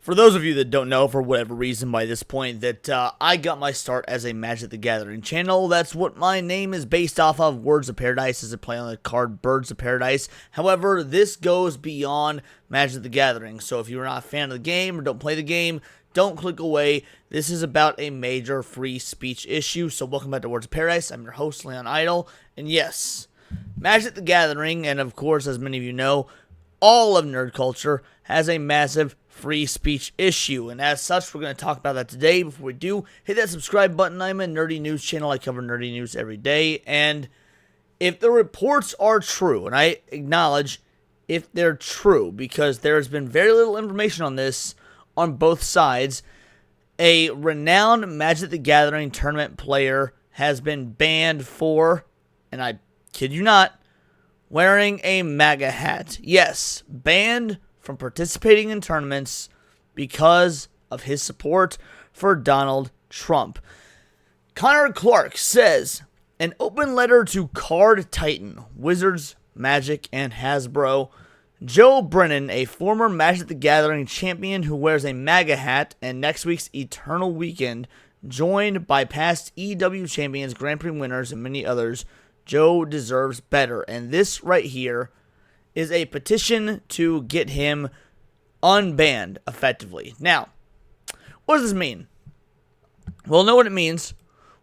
For those of you that don't know, for whatever reason by this point, that I got my start as a Magic the Gathering channel. That's what my name is based off of. Words of Paradise is a play on the card Birds of Paradise. However, this goes beyond Magic the Gathering. So if you're not a fan of the game or don't play the game, don't click away. This is about a major free speech issue. So welcome back to Words of Paradise. I'm your host, Leon Idle. And yes, Magic the Gathering, and of course, as many of you know, all of nerd culture has a massive free speech issue, and as such, we're going to talk about that today. Before we do, hit that subscribe button. I'm a nerdy news channel. I cover nerdy news every day, and if the reports are true, and I acknowledge if they're true, because there has been very little information on this on both sides, a renowned Magic the Gathering tournament player has been banned for, and I kid you not, wearing a MAGA hat. Yes, banned from participating in tournaments because of his support for Donald Trump. Connor Clark says, an open letter to Card Titan, Wizards, Magic, and Hasbro. Joe Brennan, a former Magic the Gathering champion who wears a MAGA hat, and next week's Eternal Weekend, joined by past EW champions, Grand Prix winners, and many others. Joe deserves better. And this right here is a petition to get him unbanned effectively. Now, what does this mean? Well, know what it means.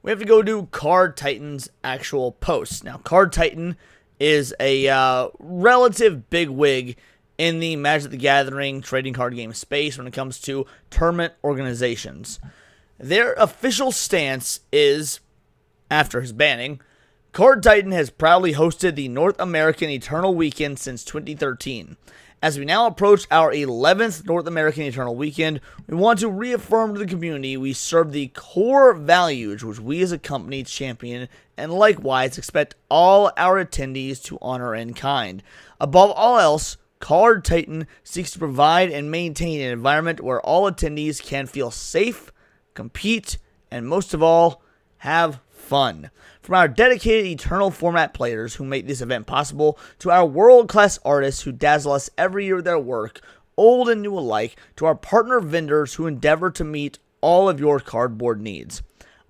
We have to go to Card Titan's actual post. Now, Card Titan is a relative bigwig in the Magic the Gathering trading card game space when it comes to tournament organizations. Their official stance is, after his banning, Card Titan has proudly hosted the North American Eternal Weekend since 2013. As we now approach our 11th North American Eternal Weekend, we want to reaffirm to the community we serve the core values which we as a company champion, and likewise expect all our attendees to honor in kind. Above all else, Card Titan seeks to provide and maintain an environment where all attendees can feel safe, compete, and most of all, have fun. From our dedicated Eternal format players who make this event possible, to our world-class artists who dazzle us every year with their work, old and new alike, to our partner vendors who endeavor to meet all of your cardboard needs.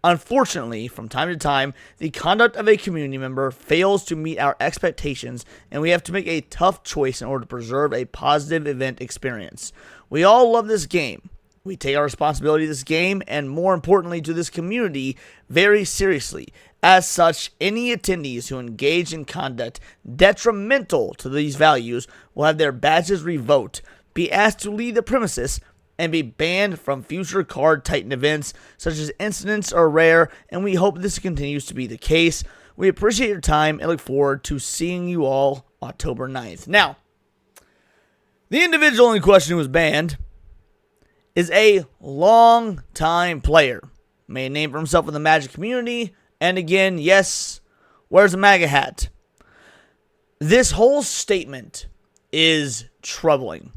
Unfortunately, from time to time, the conduct of a community member fails to meet our expectations, and we have to make a tough choice in order to preserve a positive event experience. We all love this game. We take our responsibility to this game, and more importantly to this community, very seriously. As such, any attendees who engage in conduct detrimental to these values will have their badges revoked, be asked to leave the premises, and be banned from future Card Titan events. Such as incidents are rare, and we hope this continues to be the case. We appreciate your time and look forward to seeing you all October 9th. Now, the individual in question who was banned is a long-time player. Made a name for himself in the Magic community, and again, yes, wears a MAGA hat. This whole statement is troubling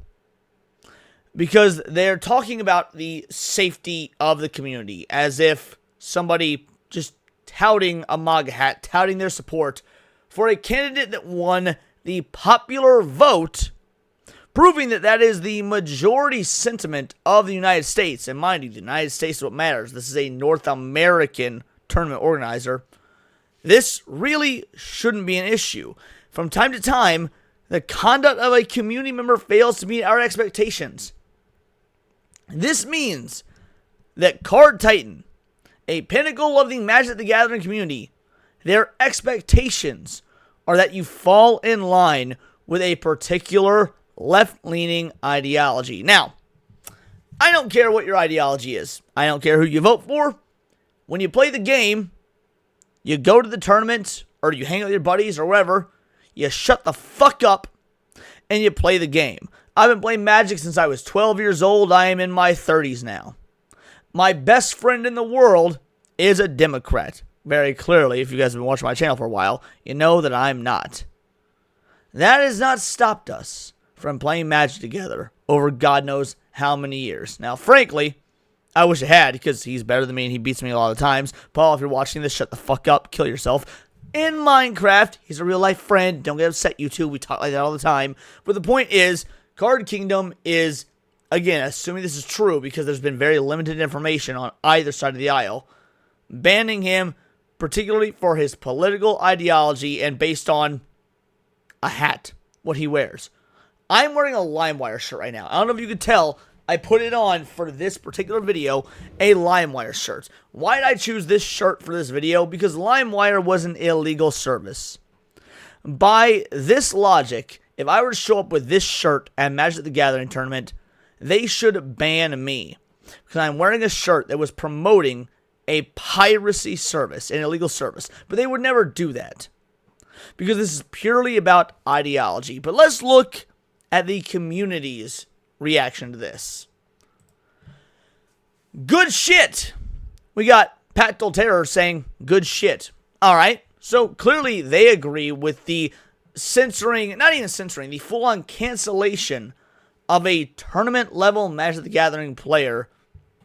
because they're talking about the safety of the community as if somebody just touting a MAGA hat, touting their support for a candidate that won the popular vote, proving that that is the majority sentiment of the United States. And mind you, the United States is what matters. This is a North American tournament organizer. This really shouldn't be an issue. From time to time, the conduct of a community member fails to meet our expectations. This means that Card Titan, a pinnacle of the Magic the Gathering community, their expectations are that you fall in line with a particular left-leaning ideology. Now, I don't care what your ideology is. I don't care who you vote for. When you play the game, you go to the tournament, or you hang out with your buddies, or whatever, you shut the fuck up, and you play the game. I've been playing Magic since I was 12 years old. I am in my 30s now. My best friend in the world is a Democrat. Very clearly, if you guys have been watching my channel for a while, you know that I'm not. That has not stopped us from playing Magic together over God knows how many years. Now, frankly, I wish I had, because he's better than me and he beats me a lot of times. Paul, if you're watching this, shut the fuck up, kill yourself. In Minecraft, he's a real life friend. Don't get upset, you two. We talk like that all the time. But the point is, Card Kingdom is again, assuming this is true because there's been very limited information on either side of the aisle, banning him particularly for his political ideology and based on a hat, what he wears. I'm wearing a LimeWire shirt right now. I don't know if you could tell, I put it on for this particular video, a LimeWire shirt. Why did I choose this shirt for this video? Because LimeWire was an illegal service. By this logic, if I were to show up with this shirt at Magic the Gathering tournament, they should ban me. Because I'm wearing a shirt that was promoting a piracy service, an illegal service. But they would never do that. Because this is purely about ideology. But let's look at the community's reaction to this. Good shit! We got Pat Dolterra saying, good shit. Alright, so clearly they agree with the censoring, not even censoring, the full-on cancellation of a tournament-level Magic the Gathering player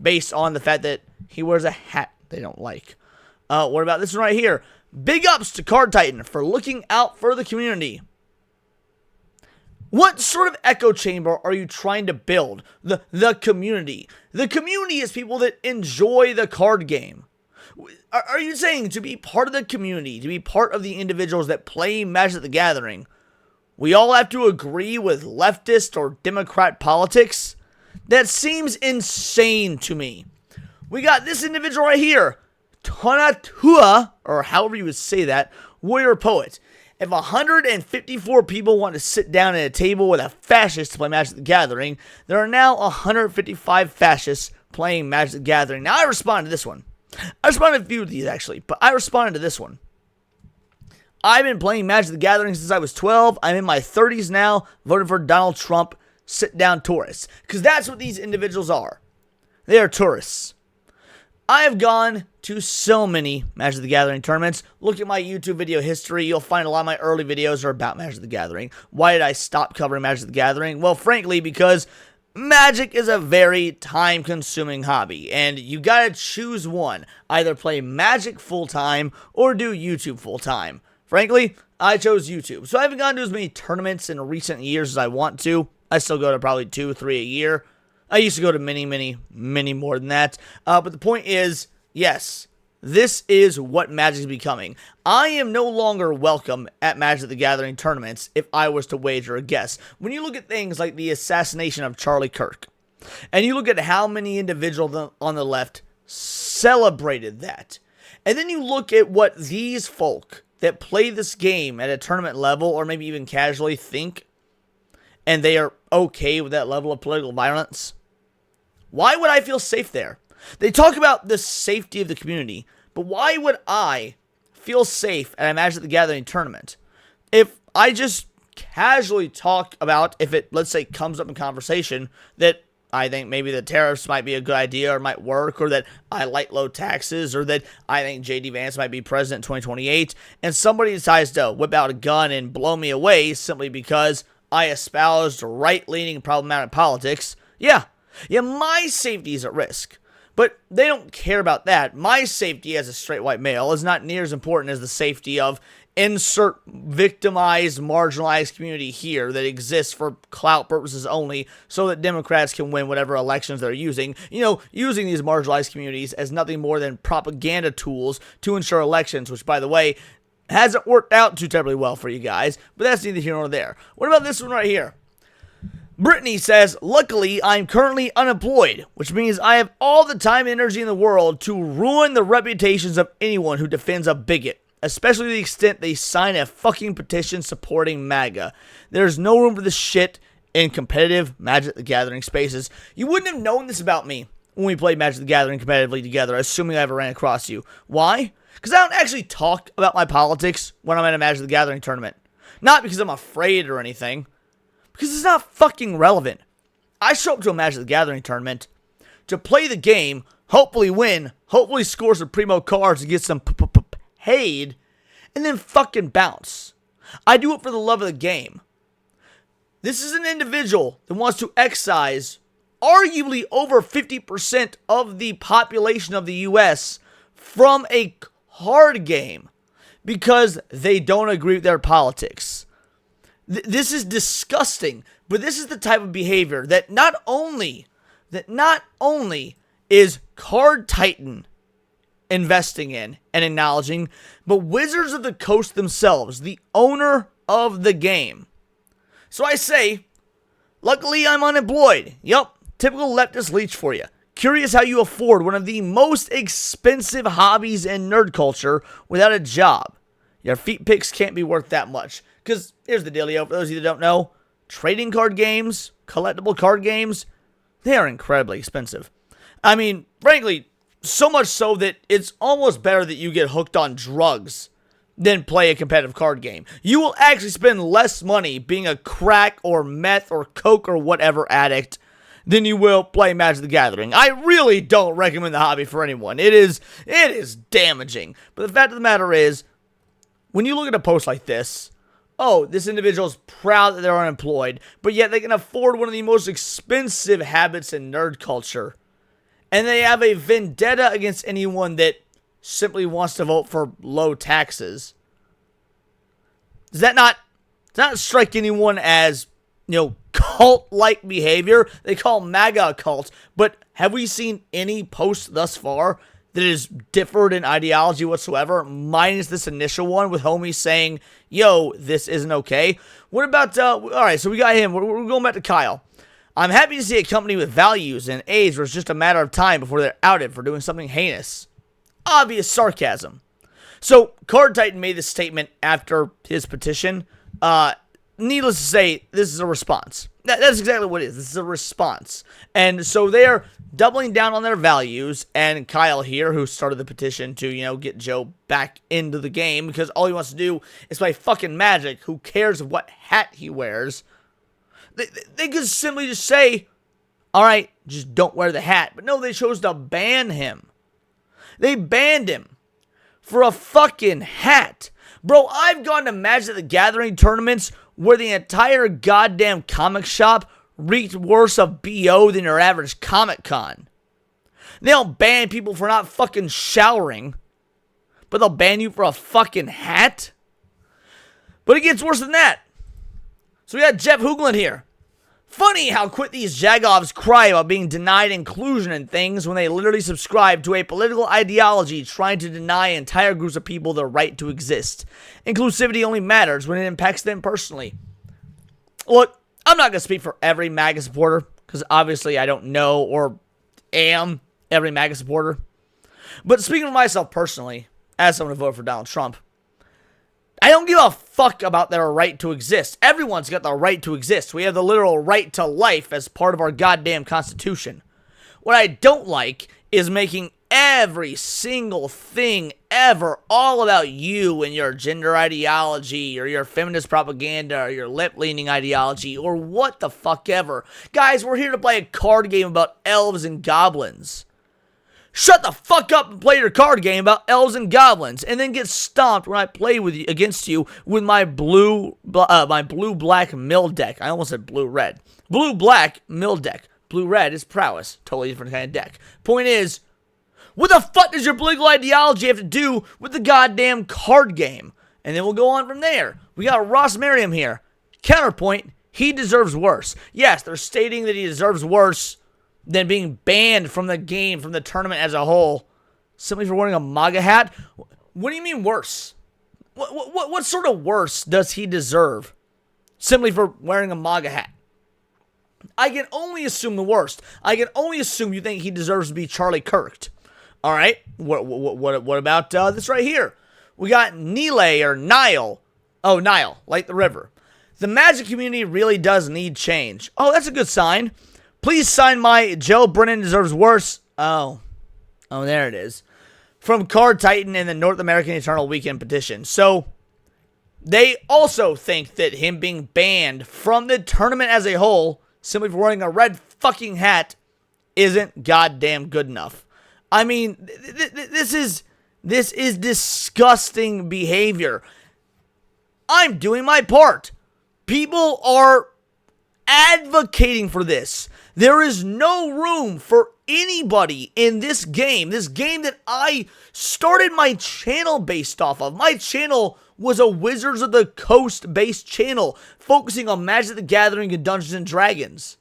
based on the fact that he wears a hat they don't like. What about this one right here? Big ups to Card Titan for looking out for the community. What sort of echo chamber are you trying to build? The community. The community is people that enjoy the card game. Are you saying to be part of the community, to be part of the individuals that play Magic the Gathering, we all have to agree with leftist or Democrat politics? That seems insane to me. We got this individual right here, Tonatua, or however you would say that, warrior poet. If 154 people want to sit down at a table with a fascist to play Magic the Gathering, there are now 155 fascists playing Magic the Gathering. Now, I responded to this one. I responded to a few of these, actually, but I responded to this one. I've been playing Magic the Gathering since I was 12. I'm in my 30s now, voted for Donald Trump. Sit down tourists. Because that's what these individuals are. They are tourists. I have gone to so many Magic the Gathering tournaments. Look at my YouTube video history. You'll find a lot of my early videos are about Magic the Gathering. Why did I stop covering Magic the Gathering? Well, frankly, because Magic is a very time-consuming hobby, and you gotta choose one. Either play Magic full-time or do YouTube full-time. Frankly, I chose YouTube. So I haven't gone to as many tournaments in recent years as I want to. I still go to probably 2 3 a year. I used to go to many more than that. But the point is, yes, this is what Magic is becoming. I am no longer welcome at Magic the Gathering tournaments if I was to wager a guess. When you look at things like the assassination of Charlie Kirk, and you look at how many individuals on the left celebrated that, and then you look at what these folk that play this game at a tournament level, or maybe even casually think, and they are okay with that level of political violence, why would I feel safe there? They talk about the safety of the community, but why would I feel safe at a Magic the Gathering tournament if I just casually talk about, if it, let's say, comes up in conversation, that I think maybe the tariffs might be a good idea or might work, or that I like low taxes, or that I think J.D. Vance might be president in 2028, and somebody decides to whip out a gun and blow me away simply because I espoused right-leaning problematic politics, yeah, my safety is at risk. But they don't care about that. My safety as a straight white male is not near as important as the safety of insert victimized, marginalized community here that exists for clout purposes only so that Democrats can win whatever elections they're using. You know, using these marginalized communities as nothing more than propaganda tools to ensure elections, which, by the way, hasn't worked out too terribly well for you guys, but that's neither here nor there. What about this one right here? Brittany says, luckily, I'm currently unemployed, which means I have all the time and energy in the world to ruin the reputations of anyone who defends a bigot, especially to the extent they sign a fucking petition supporting MAGA. There's no room for this shit in competitive Magic the Gathering spaces. You wouldn't have known this about me when we played Magic the Gathering competitively together, assuming I ever ran across you. Why? Because I don't actually talk about my politics when I'm at a Magic the Gathering tournament. Not because I'm afraid or anything. Because it's not fucking relevant. I show up to a Magic the Gathering tournament to play the game, hopefully win, hopefully score some primo cards and get some paid, and then fucking bounce. I do it for the love of the game. This is an individual that wants to excise arguably over 50% of the population of the U.S. from a card game because they don't agree with their politics. This is disgusting, but this is the type of behavior that not only is Card Titan investing in and acknowledging, but Wizards of the Coast themselves, the owner of the game. So I say, luckily I'm unemployed. Yup, typical leftist leech for you. Curious how you afford one of the most expensive hobbies in nerd culture without a job. Your feet pics can't be worth that much. Because here's the dealio, for those of you that don't know, trading card games, collectible card games, they are incredibly expensive. I mean, frankly, so much so that it's almost better that you get hooked on drugs than play a competitive card game. You will actually spend less money being a crack or meth or coke or whatever addict than you will play Magic the Gathering. I really don't recommend the hobby for anyone. It is damaging. But the fact of the matter is, when you look at a post like this, oh, this individual is proud that they're unemployed, but yet they can afford one of the most expensive habits in nerd culture. And they have a vendetta against anyone that simply wants to vote for low taxes. Does that not strike anyone as, cult-like behavior? They call MAGA a cult, but have we seen any post thus far that is differed in ideology whatsoever, minus this initial one with homies saying, yo, this isn't okay? What about, alright, so we got him. We're going back to Kyle. I'm happy to see a company with values and age where it's just a matter of time before they're outed for doing something heinous. Obvious sarcasm. So, Card Titan made this statement after his petition. Needless to say, this is a response. That's exactly what it is. This is a response. And so they're doubling down on their values, and Kyle here, who started the petition to, get Joe back into the game, because all he wants to do is play fucking Magic. Who cares what hat he wears? They could simply just say, alright, just don't wear the hat. But no, they chose to ban him. They banned him for a fucking hat. Bro, I've gone to Magic the Gathering tournaments where the entire goddamn comic shop reeked worse of BO than your average Comic-Con. They don't ban people for not fucking showering, but they'll ban you for a fucking hat? But it gets worse than that. So we got Jeff Hoogland here. Funny how quick these jagoffs cry about being denied inclusion in things when they literally subscribe to a political ideology trying to deny entire groups of people the right to exist. Inclusivity only matters when it impacts them personally. Look, I'm not going to speak for every MAGA supporter, because obviously I don't know or am every MAGA supporter. But speaking for myself personally, as someone who voted for Donald Trump, I don't give a fuck about their right to exist. Everyone's got the right to exist. We have the literal right to life as part of our goddamn Constitution. What I don't like is making every single thing ever all about you and your gender ideology or your feminist propaganda or your left-leaning ideology or what the fuck ever. Guys, we're here to play a card game about elves and goblins. Shut the fuck up and play your card game about elves and goblins, and then get stomped when I play against you with my blue-black mill deck. I almost said blue-red. Blue-black mill deck. Blue-red is prowess. Totally different kind of deck. Point is, what the fuck does your political ideology have to do with the goddamn card game? And then we'll go on from there. We got Ross Merriam here. Counterpoint, he deserves worse. Yes, they're stating that he deserves worse than being banned from the game, from the tournament as a whole, simply for wearing a MAGA hat. What do you mean worse? What sort of worse does he deserve simply for wearing a MAGA hat? I can only assume the worst. I can only assume you think he deserves to be Charlie Kirked. All right, what about this right here? We got Nile. Oh, Nile, like the river. The Magic community really does need change. Oh, that's a good sign. Please sign my Joe Brennan deserves worse. Oh, there it is. From Card Titan and the North American Eternal Weekend petition. So, they also think that him being banned from the tournament as a whole, simply for wearing a red fucking hat, isn't goddamn good enough. I mean, this is disgusting behavior. I'm doing my part. People are advocating for this. There is no room for anybody in this game that I started my channel based off of. My channel was a Wizards of the Coast based channel focusing on Magic the Gathering and Dungeons and Dragons.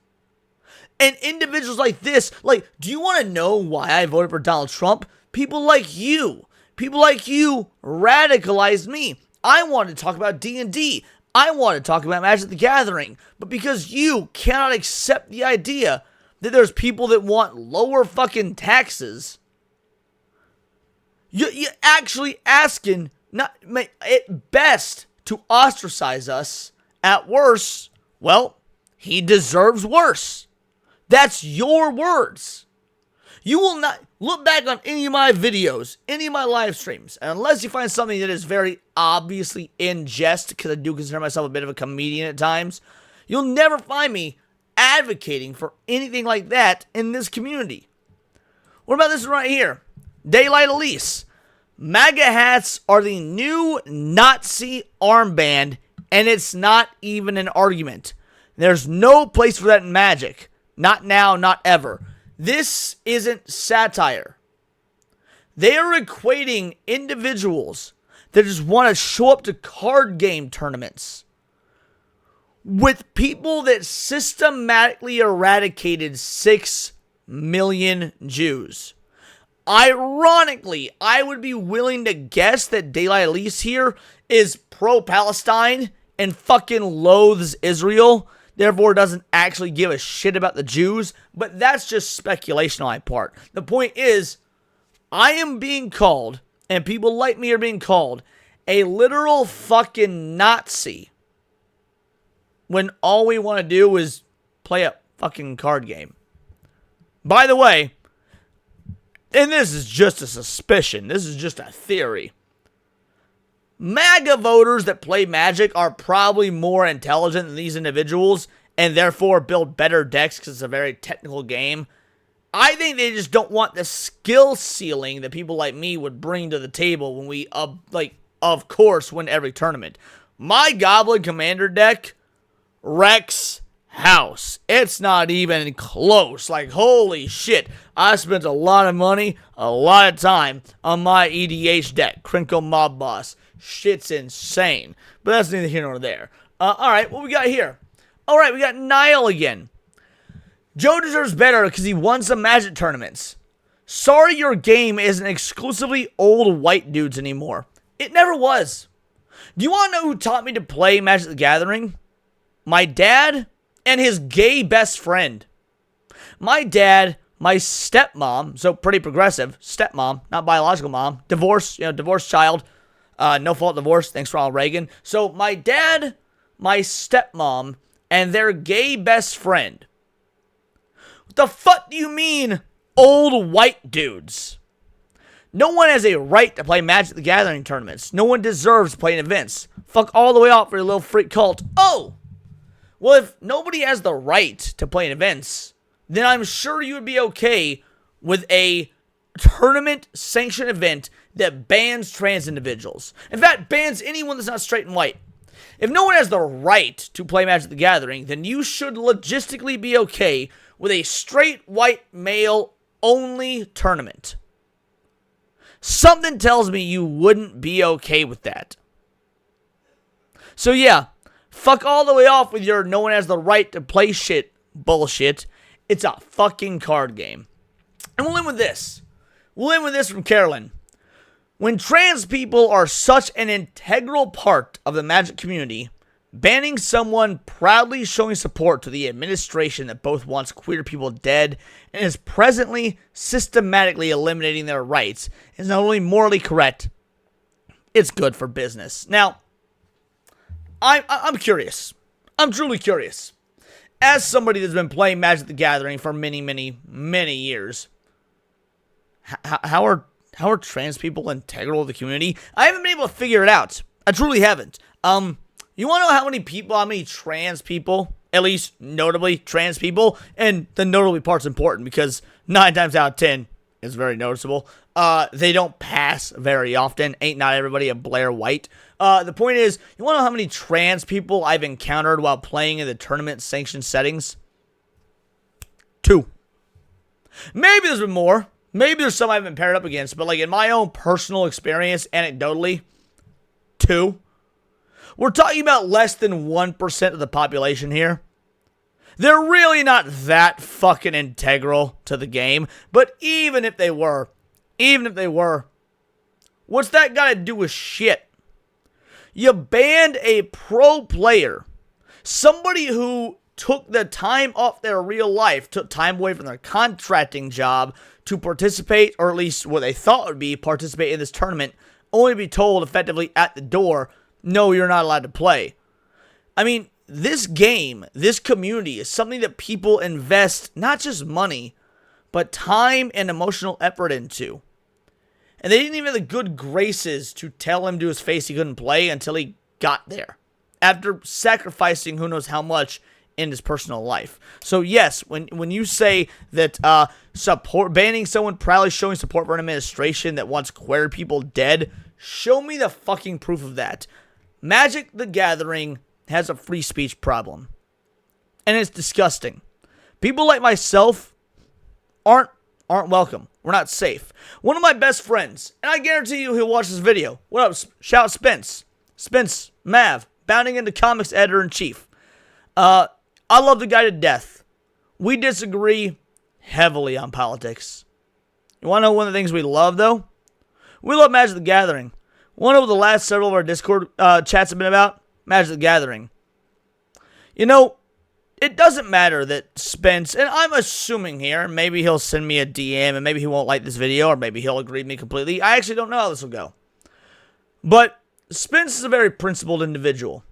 And individuals like this, like, do you want to know why I voted for Donald Trump? People like you radicalized me. I wanted to talk about D&D. I wanted to talk about Magic the Gathering. But because you cannot accept the idea that there's people that want lower fucking taxes, you're actually asking, not at best, to ostracize us. At worst, well, he deserves worse. That's your words. You will not look back on any of my videos, any of my live streams, and unless you find something that is very obviously in jest, because I do consider myself a bit of a comedian at times, you'll never find me advocating for anything like that in this community. What about this one right here? Daylight Elise. MAGA hats are the new Nazi armband, and it's not even an argument. There's no place for that in Magic. Not now, not ever. This isn't satire. They are equating individuals that just want to show up to card game tournaments with people that systematically eradicated 6 million Jews. Ironically, I would be willing to guess that Daylight Elise here is pro-Palestine and fucking loathes Israel, therefore doesn't actually give a shit about the Jews, but that's just speculation on my part. The point is, I am being called, and people like me are being called, a literal fucking Nazi, when all we want to do is play a fucking card game. By the way, and this is just a suspicion, this is just a theory, MAGA voters that play Magic are probably more intelligent than these individuals and therefore build better decks because it's a very technical game. I think they just don't want the skill ceiling that people like me would bring to the table when we, of course, win every tournament. My Goblin Commander deck wrecks house. It's not even close. Like, holy shit. I spent a lot of money, a lot of time on my EDH deck, Crinkle Mob Boss. Shit's insane. But that's neither here nor there. Alright, what we got here? Alright, we got Niall again. Joe deserves better because he won some Magic tournaments. Sorry your game isn't exclusively old white dudes anymore. It never was. Do you want to know who taught me to play Magic the Gathering? My dad and his gay best friend. My dad, my stepmom, so pretty progressive, stepmom, not biological mom, divorced child, no fault divorce, thanks Ronald Reagan. So my dad, my stepmom, and their gay best friend. What the fuck do you mean, old white dudes? No one has a right to play Magic the Gathering tournaments. No one deserves to play in events. Fuck all the way out for your little freak cult. Oh! Well, if nobody has the right to play in events, then I'm sure you would be okay with a tournament-sanctioned event that bans trans individuals. In fact, bans anyone that's not straight and white. If no one has the right to play Magic the Gathering, then you should logistically be okay with a straight white male-only tournament. Something tells me you wouldn't be okay with that. So yeah, fuck all the way off with your no one has the right to play shit bullshit. It's a fucking card game. And we'll end with this. We'll end with this from Carolyn. When trans people are such an integral part of the Magic community, banning someone proudly showing support to the administration that both wants queer people dead and is presently systematically eliminating their rights is not only morally correct, it's good for business. Now, I'm curious. I'm truly curious. As somebody that's been playing Magic the Gathering for many, many, many years, how are trans people integral to the community? I haven't been able to figure it out. I truly haven't. You want to know how many trans people, at least notably trans people, and the notably part's important because 9 times out of 10 is very noticeable. They don't pass very often. Ain't not everybody a Blair White. The point is, you want to know how many trans people I've encountered while playing in the tournament sanctioned settings? 2. Maybe there's been more. Maybe there's some I've been paired up against, but like in my own personal experience, anecdotally, 2. We're talking about less than 1% of the population here. They're really not that fucking integral to the game, but even if they were, what's that got to do with shit? You banned a pro player, somebody who took the time off their real life, took time away from their contracting job to participate, or at least what they thought would be participate in this tournament, only to be told effectively at the door, no, you're not allowed to play. I mean, this game, this community is something that people invest not just money, but time and emotional effort into. And they didn't even have the good graces to tell him to his face he couldn't play until he got there, after sacrificing who knows how much in his personal life. So yes, when you say that banning someone proudly showing support for an administration that wants queer people dead, show me the fucking proof of that. Magic the Gathering has a free speech problem, and it's disgusting. People like myself aren't welcome. We're not safe. One of my best friends, and I guarantee you he'll watch this video. What up? Shout Spence, Mav, bounding into comics editor-in-chief. I love the guy to death. We disagree heavily on politics. You want to know one of the things we love, though? We love Magic the Gathering. Want to know what the last several of our Discord chats have been about? Magic the Gathering. You know, it doesn't matter that Spence, and I'm assuming here, maybe he'll send me a DM, and maybe he won't like this video, or maybe he'll agree with me completely. I actually don't know how this will go. But Spence is a very principled individual.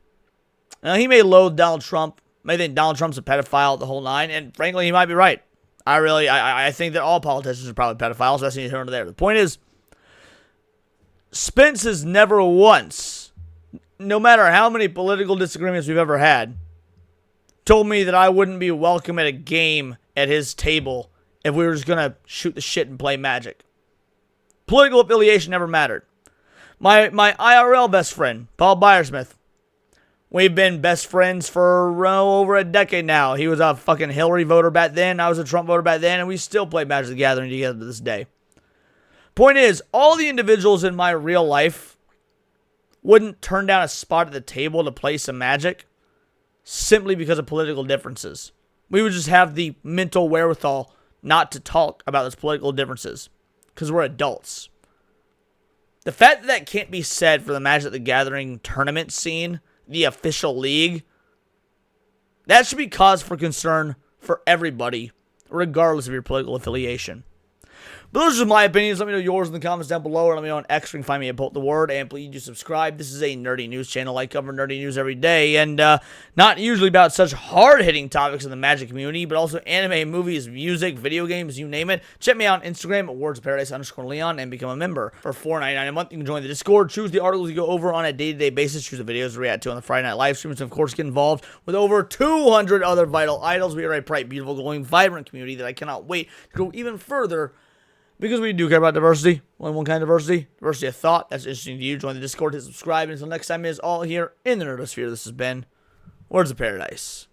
Now, he may loathe Donald Trump, may think Donald Trump's a pedophile, the whole nine, and frankly, he might be right. I think that all politicians are probably pedophiles, so that's neither here nor there. The point is, Spence has never once, no matter how many political disagreements we've ever had, told me that I wouldn't be welcome at a game at his table if we were just going to shoot the shit and play Magic. Political affiliation never mattered. My IRL best friend, Paul Byersmith, we've been best friends for over a decade now. He was a fucking Hillary voter back then. I was a Trump voter back then, and we still play Magic the Gathering together to this day. Point is, all the individuals in my real life wouldn't turn down a spot at the table to play some Magic simply because of political differences. We would just have the mental wherewithal not to talk about those political differences because we're adults. The fact that that can't be said for the Magic the Gathering tournament scene, the official league, that should be cause for concern for everybody, regardless of your political affiliation. But those are just my opinions. Let me know yours in the comments down below, or let me know on X. You can find me at Bolt the Word, and please do subscribe. This is a nerdy news channel. I cover nerdy news every day, and not usually about such hard-hitting topics in the Magic community, but also anime, movies, music, video games, you name it. Check me out on Instagram at wordsofparadise_Leon and become a member. For $4.99 a month, you can join the Discord, choose the articles you go over on a day-to-day basis, choose the videos to react to on the Friday night live streams, and of course get involved with over 200 other vital idols. We are a bright, beautiful, glowing, vibrant community that I cannot wait to go even further. Because we do care about diversity, only one kind of diversity of thought. That's interesting to you. Join the Discord, hit subscribe. And until next time, it is all here in the Nerdosphere. This has been Words of Paradise.